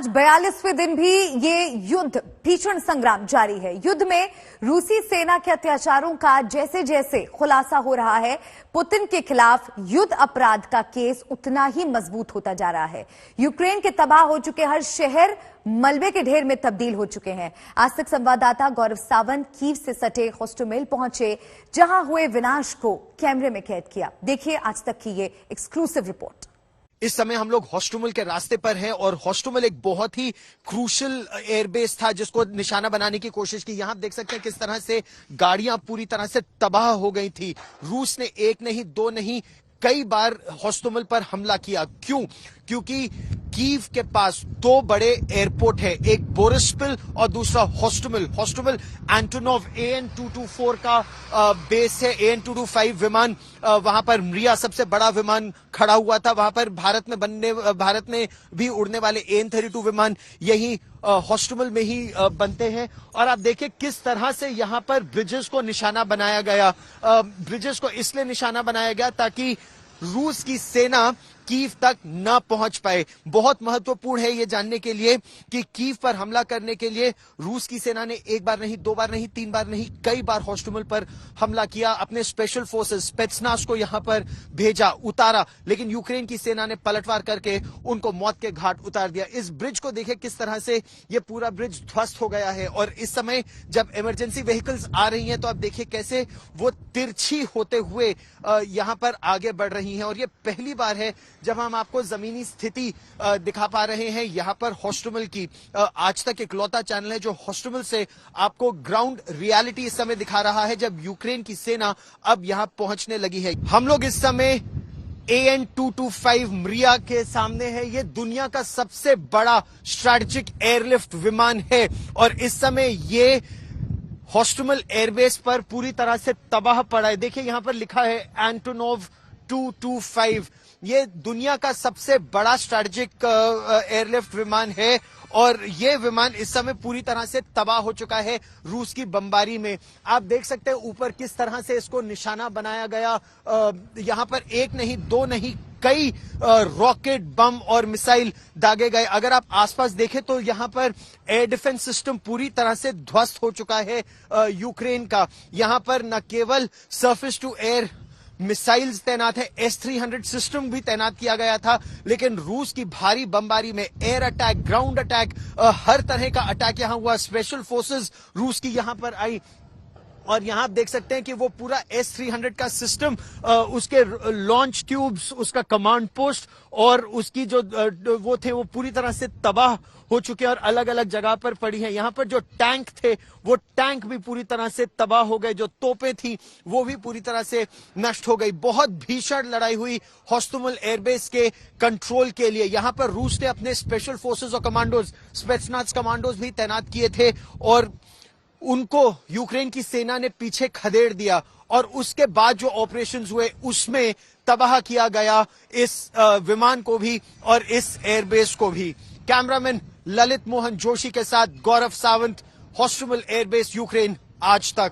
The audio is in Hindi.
आज 42वें दिन भी ये युद्ध भीषण संग्राम जारी है। युद्ध में रूसी सेना के अत्याचारों का जैसे जैसे खुलासा हो रहा है, पुतिन के खिलाफ युद्ध अपराध का केस उतना ही मजबूत होता जा रहा है। यूक्रेन के तबाह हो चुके हर शहर मलबे के ढेर में तब्दील हो चुके हैं। आज तक संवाददाता गौरव सावंत कीव से सटे होस्टोमेल पहुंचे, जहां हुए विनाश को कैमरे में कैद किया। देखिए आज तक की ये एक्सक्लूसिव रिपोर्ट। इस समय हम लोग होस्टोमेल के रास्ते पर हैं और होस्टोमेल एक बहुत ही क्रूशल एयरबेस था जिसको निशाना बनाने की कोशिश की। यहां देख सकते हैं किस तरह से गाड़ियां पूरी तरह से तबाह हो गई थी। रूस ने एक नहीं दो नहीं कई बार होस्टोमेल पर हमला किया। क्यों? क्योंकि कीव के पास दो बड़े एयरपोर्ट है, एक बोरिस्पिल और दूसरा होस्टोमेल। होस्टोमेल एंटोनोव AN-224 का बेस है। AN-225 विमान वहां पर मरिया सबसे बड़ा विमान खड़ा हुआ था। वहां पर भारत में भी उड़ने वाले AN-32 विमान यही होस्टोमेल में ही बनते हैं। और आप देखिए किस तरह से यहां पर ब्रिजेस को निशाना बनाया गया। ब्रिजेस को इसलिए निशाना बनाया गया ताकि रूस की सेना कीव तक न पहुंच पाए। बहुत महत्वपूर्ण है यह जानने के लिए कि कीव पर हमला करने के लिए रूस की सेना ने एक बार नहीं, दो बार नहीं, तीन बार नहीं, कई बार होस्टोमेल पर हमला किया। अपने स्पेशल फोर्सेस स्पेत्सनाज़ को यहां पर भेजा, उतारा, लेकिन यूक्रेन की सेना ने पलटवार करके उनको मौत के घाट उतार दिया। इस ब्रिज को देखिए किस तरह से यह पूरा ब्रिज ध्वस्त हो गया है। और इस समय जब इमरजेंसी व्हीकल्स आ रही हैं तो आप देखिए कैसे वो तिरछी होते हुए यहां पर आगे बढ़ रही हैं। और यह पहली बार है जब हम आपको जमीनी स्थिति दिखा पा रहे हैं यहां पर होस्टोमेल की। आज तक इकलौता चैनल है जो होस्टोमेल से आपको ग्राउंड रियलिटी इस समय दिखा रहा है, जब यूक्रेन की सेना अब यहां पहुंचने लगी है। हम लोग इस समय AN-225 मरिया के सामने है। ये दुनिया का सबसे बड़ा स्ट्रैटेजिक एयरलिफ्ट विमान है और इस समय ये होस्टोमेल एयरबेस पर पूरी तरह से तबाह पड़ा है। देखिए यहां पर लिखा है एंटोनोव 225। ये दुनिया का सबसे बड़ा स्ट्रैटेजिक एयरलिफ्ट विमान है और ये विमान इस समय पूरी तरह से तबाह हो चुका है रूस की बमबारी में। आप देख सकते हैं ऊपर किस तरह से इसको निशाना बनाया गया। यहां पर एक नहीं, दो नहीं, कई रॉकेट, बम और मिसाइल दागे गए। अगर आप आसपास देखें तो यहां पर एयर डिफेंस सिस्टम पूरी तरह से ध्वस्त हो चुका है यूक्रेन का। यहां पर न केवल सरफेस टू एयर मिसाइल्स तैनात है, S-300 सिस्टम भी तैनात किया गया था, लेकिन रूस की भारी बमबारी में एयर अटैक, ग्राउंड अटैक, हर तरह का अटैक यहां हुआ। स्पेशल फोर्सेस रूस की यहां पर आई और यहां आप देख सकते हैं कि वो पूरा S-300 का सिस्टम, उसके लॉन्च ट्यूब्स, उसका कमांड पोस्ट और उसकी जो वो थे वो पूरी तरह से तबाह हो चुके हैं और अलग अलग जगह पर पड़ी है। यहां पर जो टैंक थे वो टैंक भी पूरी तरह से तबाह हो गए। जो तोपें थी वो भी पूरी तरह से नष्ट हो गई। बहुत भीषण लड़ाई हुई होस्टोमेल एयरबेस के कंट्रोल के लिए। यहां पर रूस ने अपने स्पेशल फोर्सेस और कमांडोज, स्पेत्सनाज़ कमांडोज भी तैनात किए थे और उनको यूक्रेन की सेना ने पीछे खदेड़ दिया और उसके बाद जो ऑपरेशंस हुए उसमें तबाह किया गया इस विमान को भी और इस एयरबेस को भी। कैमरामैन ललित मोहन जोशी के साथ गौरव सावंत, होस्टोमेल एयरबेस, यूक्रेन, आज तक।